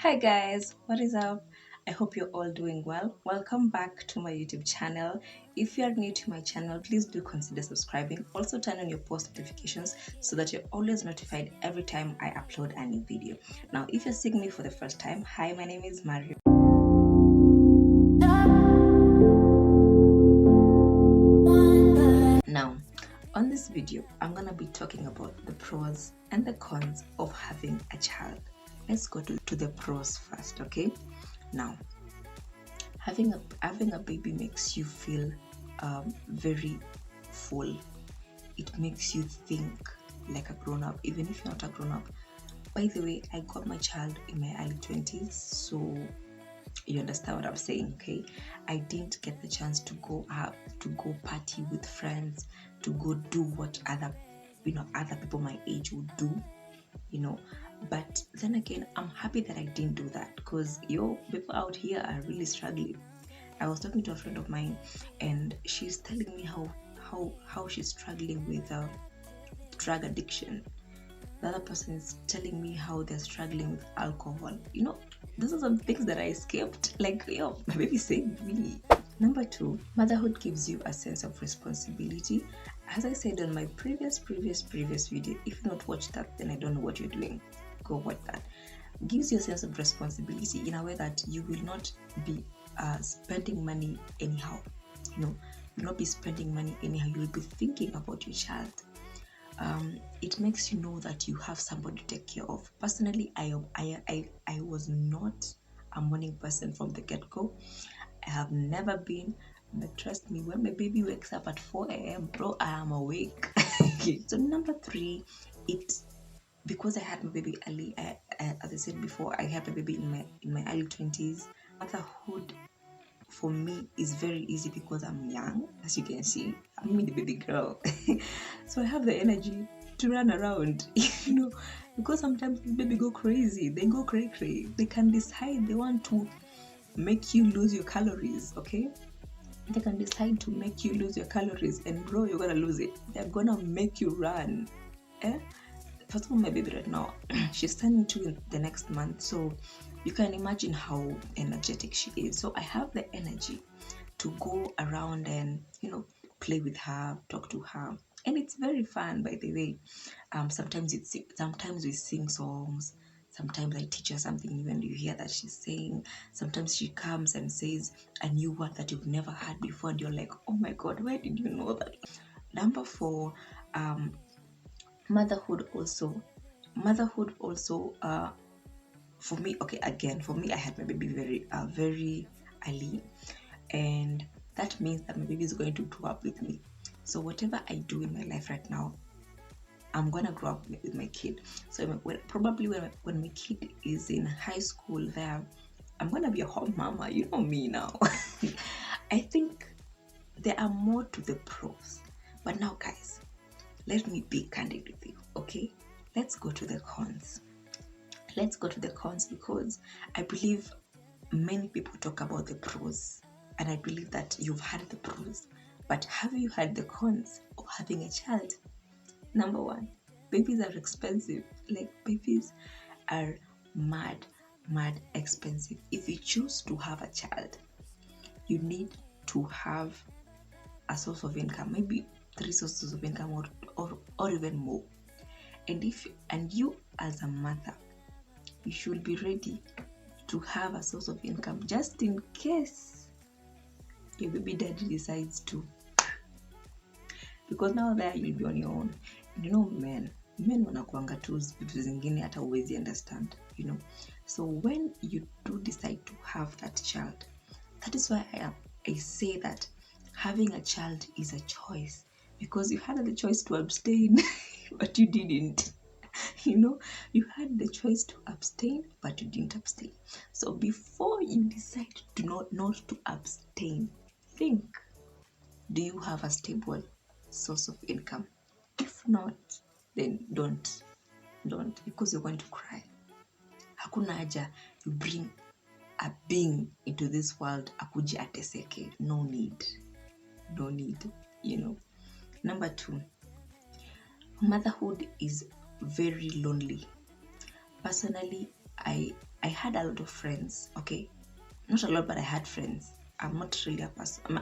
Hi guys, what is up? I hope you're all doing well. Welcome back to my YouTube channel. If you are new to my channel, please do consider subscribing. Also turn on your post notifications so that you're always notified every time I upload a new video. Now, if you're seeing me for the first time, hi, my name is Mario. Now, on this video, I'm gonna be talking about the pros and the cons of having a child. Let's go to the pros first, okay? Now, having a baby makes you feel very full. It makes you think like a grown-up, even if you're not a grown-up. By the way, I got my child in my early 20s, so you understand what I'm saying, okay? I didn't get the chance to go out, to go party with friends, to go do what other people my age would do, but then again, I'm happy that I didn't do that, because people out here are really struggling. I was talking to a friend of mine, and she's telling me how she's struggling with drug addiction. The other person is telling me how they're struggling with alcohol. Those are some things that I escaped. Like, my baby saved me. Number 2, motherhood gives you a sense of responsibility. As I said on my previous video, if you not watched that, then I don't know what you're doing. Go watch that. Gives you a sense of responsibility in a way that you will not be spending money anyhow. You will not be spending money anyhow. You will be thinking about your child. It makes you know that you have somebody to take care of. Personally, I was not a morning person from the get-go. I have never been, but trust me, when my baby wakes up at 4 a.m, bro, I am awake. So number 3, because I had my baby early, as I said before, I had my baby in my early 20s. Motherhood for me is very easy because I'm young, as you can see. I'm the baby girl. So I have the energy to run around, because sometimes baby go crazy. They go cray. They can decide they want to make you lose your calories, okay? They can decide to make you lose your calories, and bro, you're gonna lose it. They're gonna make you run. First of all, my baby right now, she's turning 2 in the next month, so you can imagine how energetic she is. So I have the energy to go around and play with her, talk to her, and it's very fun, by the way. Sometimes we sing songs. Sometimes I teach her something new and you hear that she's saying. Sometimes she comes and says a new word that you've never heard before, and you're like, oh my god, why did you know that? Number 4, motherhood also for me, okay, again, for me, I had my baby very early, and that means that my baby is going to grow up with me. So whatever I do in my life right now, I'm gonna grow up with my kid. So probably when my kid is in high school, there, I'm gonna be a home mama. You know me now. I think there are more to the pros, but now, guys, let me be candid with you, okay? Let's go to the cons. Because I believe many people talk about the pros, and I believe that you've had the pros, but have you had the cons of having a child? Number 1, babies are expensive. Like, babies are mad expensive. If you choose to have a child, you need to have a source of income, maybe 3 sources of income, or even more. And you as a mother, you should be ready to have a source of income just in case your baby daddy decides to, because now there you'll be on your own. Men wanakuanga tu vitu zingine hata uwezi understand, so when you do decide to have that child, that is why I say that having a child is a choice, because you had the choice to abstain but you didn't. You had the choice to abstain, but you didn't abstain. So before you decide to not to abstain, think, do you have a stable source of income? If not, then don't, because you're going to cry. Hakuna haja you bring a being into this world akuje ateseke. No need. Number 2, motherhood is very lonely. Personally, I had a lot of friends, okay, not a lot, but I had friends. I'm not really a person.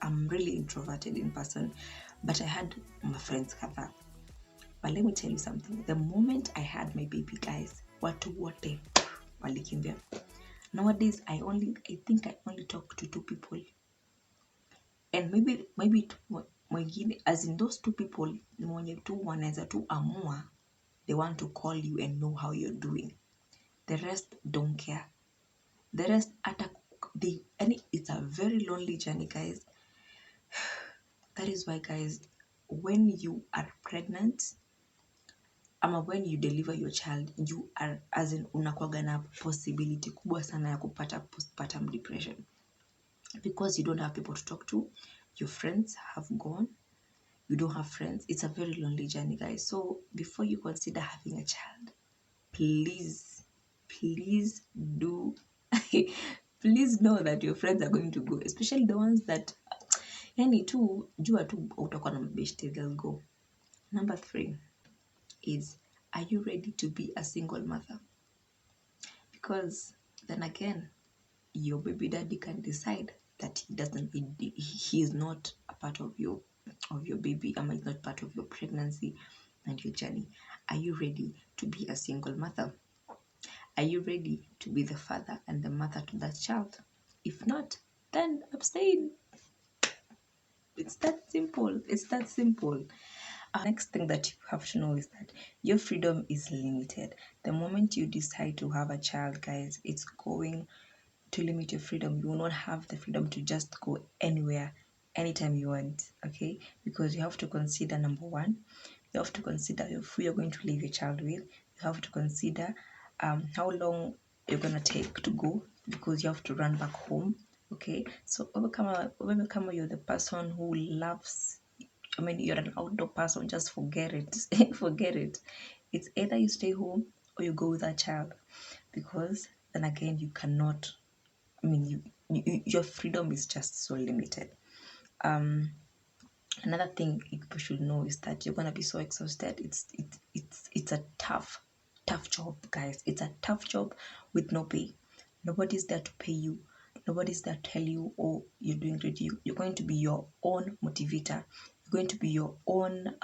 I'm really introverted in person, but I had my friends katha. But let me tell you something. The moment I had my baby, guys, watu wote walikimbia. Nowadays, I think I only talk to 2 people, and maybe mwingine, as in those 2 people ni mwenye tu wanaweza tu amua they want to call you and know how you're doing. The rest don't care. The rest and it's a very lonely journey, guys. That is why, guys, when you are pregnant ama when you deliver your child, you are, as in, unakuwaga na possibility kubwa sana ya kupata postpartum depression, because you don't have people to talk to. Your friends have gone. You don't have friends. It's a very lonely journey, guys. So before you consider having a child, please do please know that your friends are going to go, especially the ones that yani tu jua tu utakuwa na mabeshte, they'll go. Number 3 is, are you ready to be a single mother? Because then again, your baby daddy can decide that he is not a part of your baby, or is not part of your pregnancy and your journey. Are you ready to be a single mother? Are you ready to be the father and the mother to that child? If not, then abstain. It's that simple. It's that simple. Next thing that you have to know is that your freedom is limited. The moment you decide to have a child, guys, it's going to limit your freedom. You will not have the freedom to just go anywhere, anytime you want, okay? Because you have to consider, number 1, you have to consider who you're going to leave your child with. You have to consider how long you're going to take to go, because you have to run back home, okay? So overcome, you're the person who loves, you're an outdoor person, just forget it. Forget it. It's either you stay home or you go with that child, because then again, you cannot, your freedom is just so limited. Another thing people should know is that you're gonna be so exhausted. It's a tough job, guys. It's a tough job with no pay. Nobody's there to pay you. Nobody's there to tell you, oh, you're doing great. You're going to be your own motivator. You're going to be your own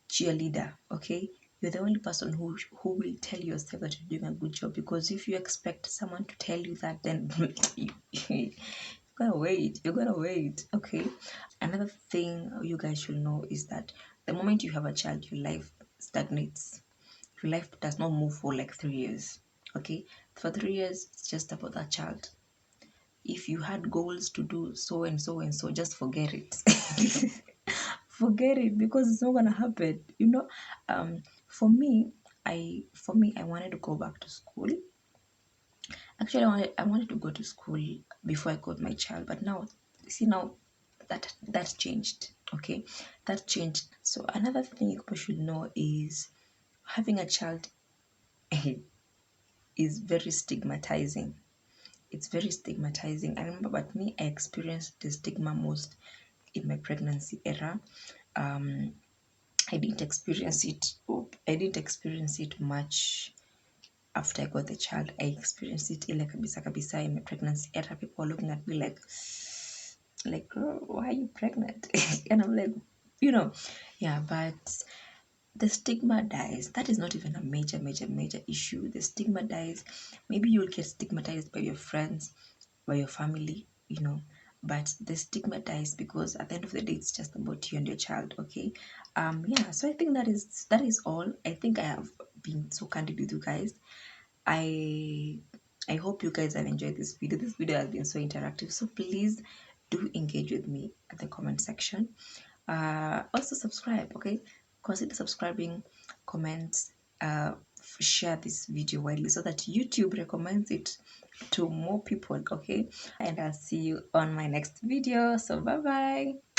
cheerleader, okay? You're the only person who will tell yourself that you're doing a good job, because if you expect someone to tell you that, then you're gonna wait, okay? Another thing you guys should know is that the moment you have a child, your life stagnates. Your life does not move for like 3 years, okay? For 3 years, it's just about that child. If you had goals to do so and so and so, just forget it. Forget it, because it's not gonna happen, For me, I wanted to go back to school. Actually, I wanted to go to school before I got my child, but now that changed, okay? That changed. So another thing people should know is having a child is very stigmatizing. It's very stigmatizing. I remember, but me, I experienced the stigma most in my pregnancy era. I didn't experience it much after I got the child. I experienced it kabisa in my pregnancy era. People are looking at me like, girl, why are you pregnant? And I'm like, yeah, but the stigma dies. That is not even a major issue. The stigma dies. Maybe you'll get stigmatized by your friends, by your family, but the stigma dies, because at the end of the day, it's just about you and your child, okay? So I think that is all. I think I have been so candid with you guys. I hope you guys have enjoyed this video. This video has been so interactive, so please do engage with me at the comment section. Also subscribe, okay? Consider subscribing, comment, share this video widely so that YouTube recommends it to more people, okay? And I'll see you on my next video. So bye bye.